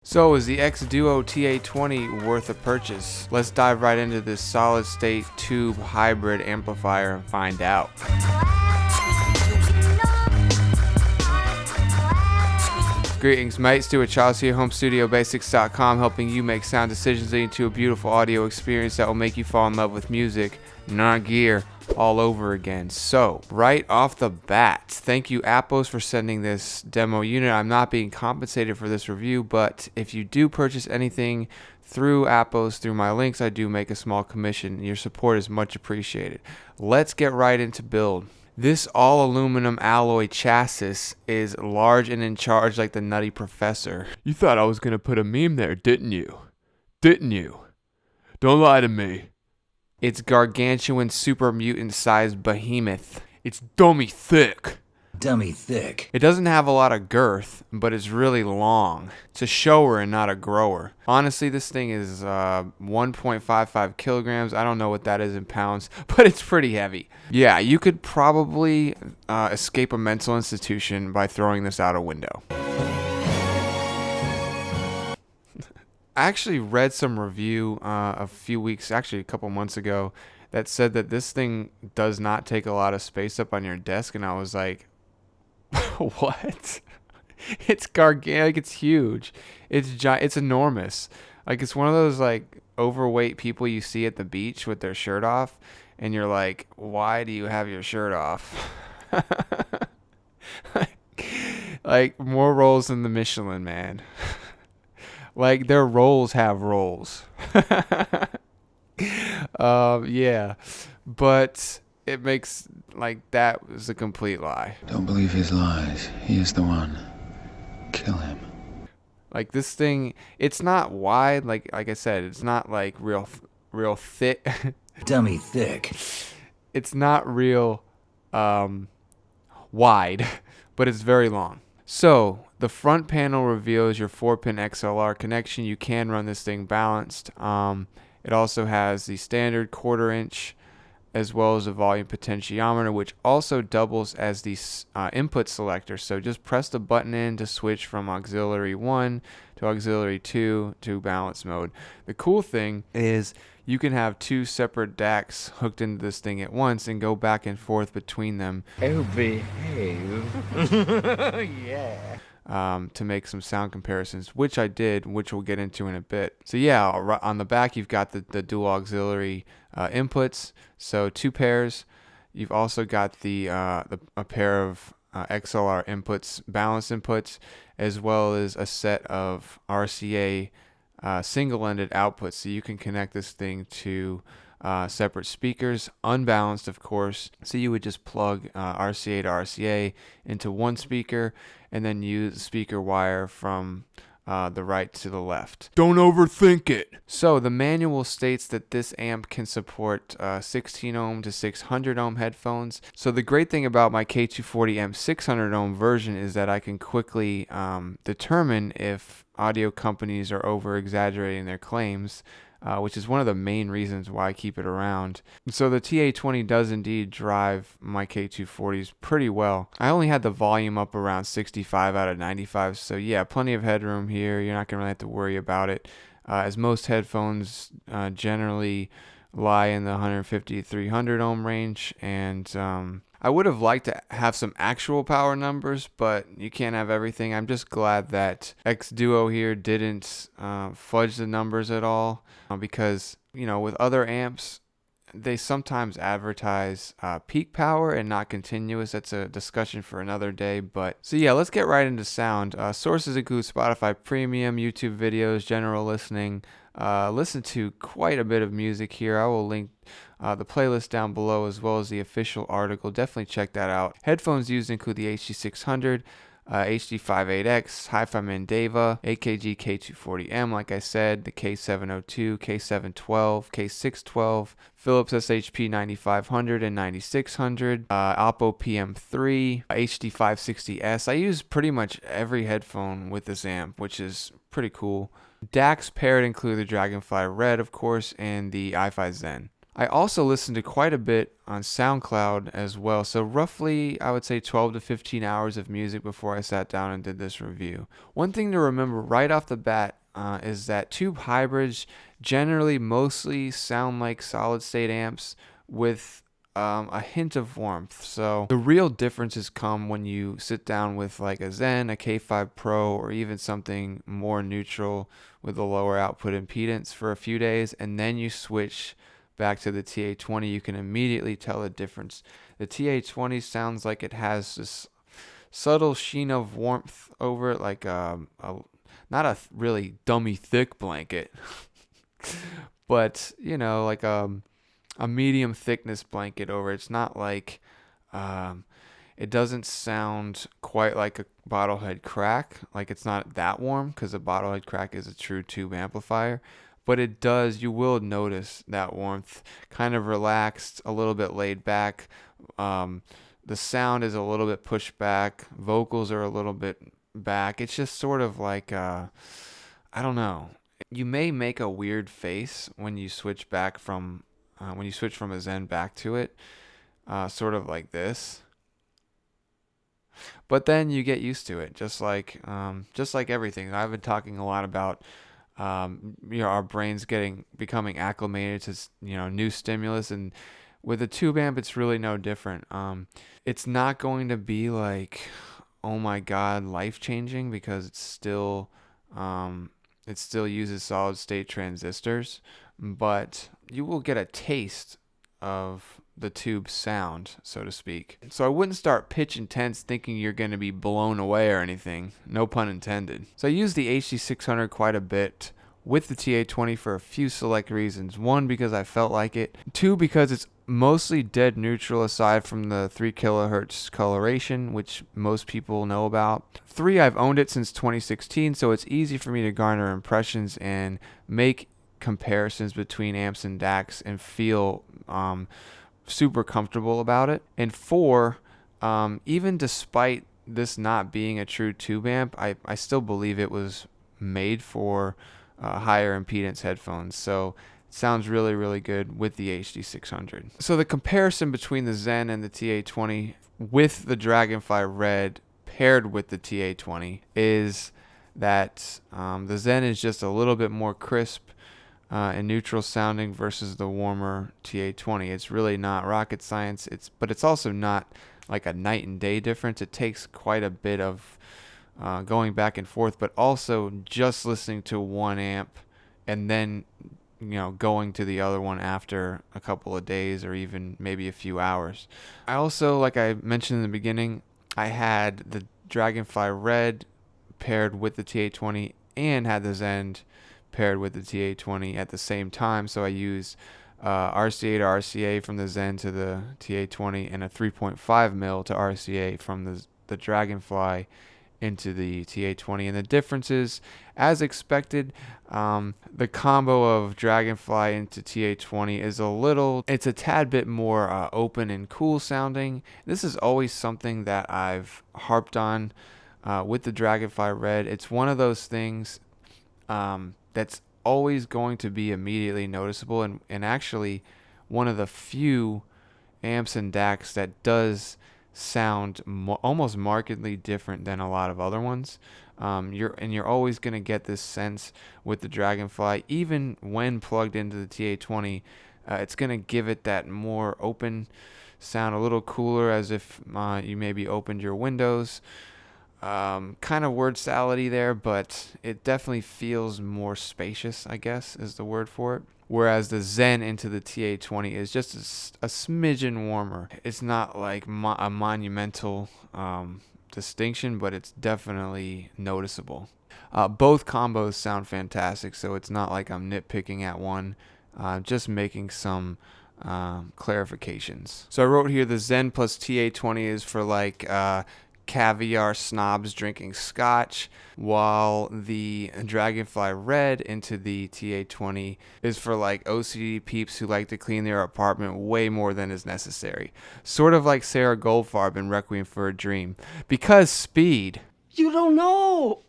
So is the xDuoo TA-20 worth a purchase? Let's dive right into this solid state tube hybrid amplifier and find out. Greetings mates, Stu with Charles here, HomeStudioBasics.com, helping you make sound decisions leading to a beautiful audio experience that will make you fall in love with music, not gear, all over again. So, right off the bat, thank you Appos for sending this demo unit. I'm not being compensated for this review, but if you do purchase anything through Appos, through my links, I do make a small commission. Your support is much appreciated. Let's get right into build. This all aluminum alloy chassis is large and in charge like the Nutty Professor. You thought I was gonna put a meme there, didn't you? Didn't you? Don't lie to me. It's gargantuan super mutant sized behemoth. It's dummy thick. Dummy thick. It doesn't have a lot of girth, but it's really long. It's a shower and not a grower. Honestly, this thing is 1.55 kilograms. I don't know what that is in pounds, but it's pretty heavy. Yeah, you could probably escape a mental institution by throwing this out a window. I actually read some review a couple months ago, that said that this thing does not take a lot of space up on your desk, and I was like, what? It's gargantuan. It's huge. It's enormous. Like, it's one of those like overweight people you see at the beach with their shirt off, and you're like, why do you have your shirt off? like more rolls than the Michelin Man. Like, their rolls have rolls. Yeah, but it makes, like, that was a complete lie. Don't believe his lies. He is the one. Kill him. Like, this thing, it's not wide. Like I said, it's not like real thick. Dummy thick. It's not real wide, but it's very long. So the front panel reveals your 4-pin XLR connection. You can run this thing balanced. It also has the standard 1/4 inch as well as a volume potentiometer, which also doubles as the input selector. So just press the button in to switch from auxiliary 1 to auxiliary 2 to balance mode. The cool thing is you can have 2 separate DACs hooked into this thing at once and go back and forth between them. Oh, behave. Yeah. To make some sound comparisons, which I did, which we'll get into in a bit. So yeah, on the back you've got the dual auxiliary inputs, so 2 pairs. You've also got a pair of XLR inputs, balanced inputs, as well as a set of RCA single-ended outputs, so you can connect this thing to separate speakers, unbalanced of course. So you would just plug RCA to RCA into one speaker and then use the speaker wire from the right to the left. Don't overthink it. So the manual states that this amp can support 16 ohm to 600 ohm headphones. So the great thing about my K240M 600 ohm version is that I can quickly determine if audio companies are over exaggerating their claims, which is one of the main reasons why I keep it around. So the TA-20 does indeed drive my K240s pretty well. I only had the volume up around 65 out of 95, so yeah, plenty of headroom here. You're not going to really have to worry about it, as most headphones generally lie in the 150 to 300 ohm range, and I would have liked to have some actual power numbers, but you can't have everything. I'm just glad that xDuoo here didn't fudge the numbers at all, because, you know, with other amps, they sometimes advertise peak power and not continuous. That's a discussion for another day. But so yeah, let's get right into sound. Sources include Spotify Premium, YouTube videos, general listening. Listen to quite a bit of music here. I will link the playlist down below, as well as the official article. Definitely check that out. Headphones used include the HD600, HD58X, Hi-Fi Mandeva, AKG K240M, like I said, the K702, K712, K612, Philips SHP 9500 and 9600, Oppo PM3, HD560S. I use pretty much every headphone with this amp, which is pretty cool. DACs paired include the Dragonfly Red, of course, and the iFi Zen. I also listened to quite a bit on SoundCloud as well. So roughly, I would say 12 to 15 hours of music before I sat down and did this review. One thing to remember right off the bat is that tube hybrids generally mostly sound like solid state amps with a hint of warmth. So the real differences come when you sit down with like a Zen, a K5 Pro, or even something more neutral with a lower output impedance for a few days, and then you switch back to the TA-20. You can immediately tell the difference. The TA-20 sounds like it has this subtle sheen of warmth over it, like not a really dummy thick blanket, but like a medium thickness blanket over it. It's not like it doesn't sound quite like a bottlehead crack. Like it's not that warm because a bottlehead crack is a true tube amplifier. But it does, you will notice that warmth, kind of relaxed, a little bit laid back. The sound is a little bit pushed back. Vocals are a little bit back. It's just sort of like, I don't know. You may make a weird face when you switch back from, when you switch from a Zen back to it, sort of like this. But then you get used to it, just like everything. I've been talking a lot about our brains becoming acclimated to new stimulus, and with a tube amp it's really no different. It's not going to be like, oh my god, life changing, because it still uses solid state transistors, but you will get a taste of the tube sound, so to speak. So I wouldn't start pitch intense thinking you're going to be blown away or anything, no pun intended. So I use the HD600 quite a bit with the TA-20 for a few select reasons. One, because I felt like it. Two, because it's mostly dead neutral aside from the 3 kilohertz coloration, which most people know about. Three, I've owned it since 2016, so it's easy for me to garner impressions and make comparisons between amps and DACs and feel super comfortable about it. And four, even despite this not being a true tube amp, I still believe it was made for higher impedance headphones. So it sounds really, really good with the HD600. So the comparison between the Zen and the TA-20 with the Dragonfly Red paired with the TA-20 is that the Zen is just a little bit more crisp and neutral sounding versus the warmer TA-20. It's really not rocket science. But it's also not like a night and day difference. It takes quite a bit of going back and forth, but also just listening to one amp and then going to the other one after a couple of days or even maybe a few hours. I also, like I mentioned in the beginning, I had the Dragonfly Red paired with the TA-20 and had the Zen paired with the TA-20 at the same time. So I used RCA to RCA from the Zen to the TA-20 and a 3.5 mil to RCA from the Dragonfly into the TA-20. And the differences, as expected, the combo of Dragonfly into TA-20 is it's a tad bit more open and cool sounding. This is always something that I've harped on with the Dragonfly Red. It's one of those things that's always going to be immediately noticeable, and actually one of the few amps and DACs that does sound almost markedly different than a lot of other ones. You're always going to get this sense with the Dragonfly, even when plugged into the TA-20. It's going to give it that more open sound, a little cooler, as if you maybe opened your windows. Kind of word salady there, but it definitely feels more spacious, I guess is the word for it. Whereas the Zen into the TA-20 is just a smidgen warmer. It's not like a monumental distinction, but it's definitely noticeable. Both combos sound fantastic, so it's not like I'm nitpicking at one, just making some clarifications. So I wrote here the Zen plus TA-20 is for like caviar snobs drinking scotch, while the Dragonfly Red into the TA-20 is for like OCD peeps who like to clean their apartment way more than is necessary. Sort of like Sarah Goldfarb in Requiem for a Dream. Because speed. You don't know.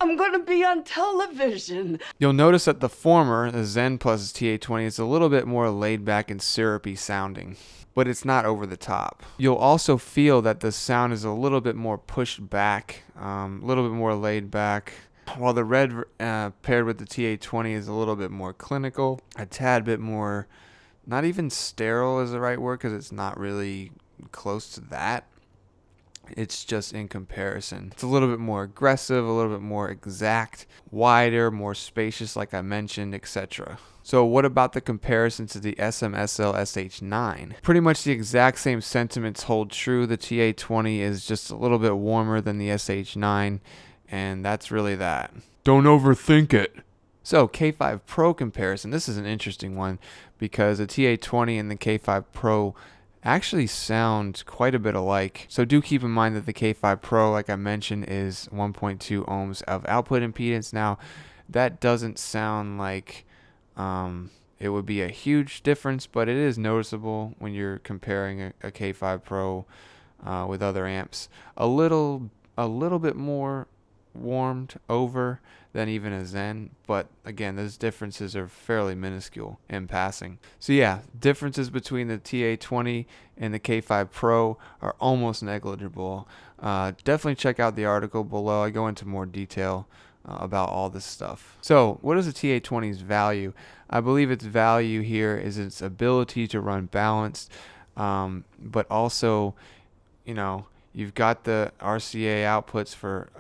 I'm gonna be on television. You'll notice that the former, the Zen plus TA-20, is a little bit more laid back and syrupy sounding, but it's not over the top. You'll also feel that the sound is a little bit more pushed back, a little bit more laid back, while the Red paired with the TA-20 is a little bit more clinical, a tad bit more, not even sterile is the right word because it's not really close to that. It's just in comparison. It's a little bit more aggressive, a little bit more exact, wider, more spacious like I mentioned, etc. So what about the comparison to the S.M.S.L SH-9? Pretty much the exact same sentiments hold true. The TA-20 is just a little bit warmer than the SH-9, and that's really that. Don't overthink it. So K5 Pro comparison. This is an interesting one because the TA-20 and the K5 Pro actually sound quite a bit alike. So do keep in mind that the K5 Pro, like I mentioned, is 1.2 ohms of output impedance. Now, that doesn't sound like it would be a huge difference, but it is noticeable when you're comparing a K5 Pro with other amps. A little bit more warmed over than even a Zen, but again, those differences are fairly minuscule in passing. So yeah, differences between the TA-20 and the K5 Pro are almost negligible. Definitely check out the article below. I go into more detail about all this stuff. So what is the TA-20's value? I believe its value here is its ability to run balanced, but also, you know, you've got the RCA outputs for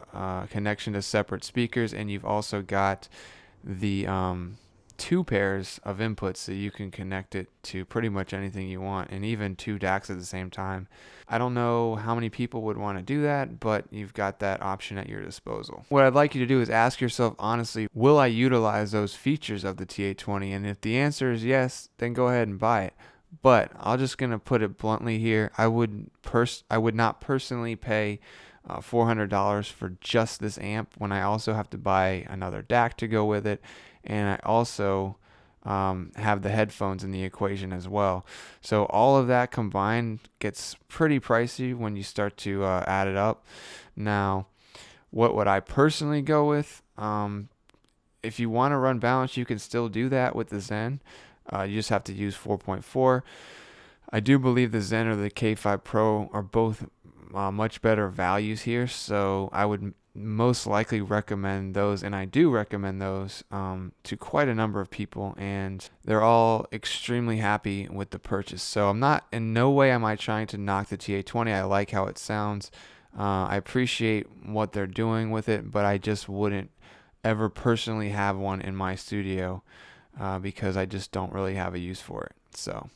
connection to separate speakers, and you've also got the 2 pairs of inputs so you can connect it to pretty much anything you want, and even 2 DACs at the same time. I don't know how many people would want to do that, but you've got that option at your disposal. What I'd like you to do is ask yourself honestly, will I utilize those features of the TA-20? And if the answer is yes, then go ahead and buy it. But I'm just gonna put it bluntly here. I would not personally pay $400 for just this amp when I also have to buy another DAC to go with it, and I also have the headphones in the equation as well. So all of that combined gets pretty pricey when you start to add it up. Now, what would I personally go with? If you want to run balance, you can still do that with the Zen. You just have to use 4.4. I do believe the Zen or the K5 Pro are both much better values here, so I would most likely recommend those, and I do recommend those to quite a number of people, and they're all extremely happy with the purchase. So I'm not, in no way am I trying to knock the TA-20. I like how it sounds. I appreciate what they're doing with it, but I just wouldn't ever personally have one in my studio because I just don't really have a use for it. So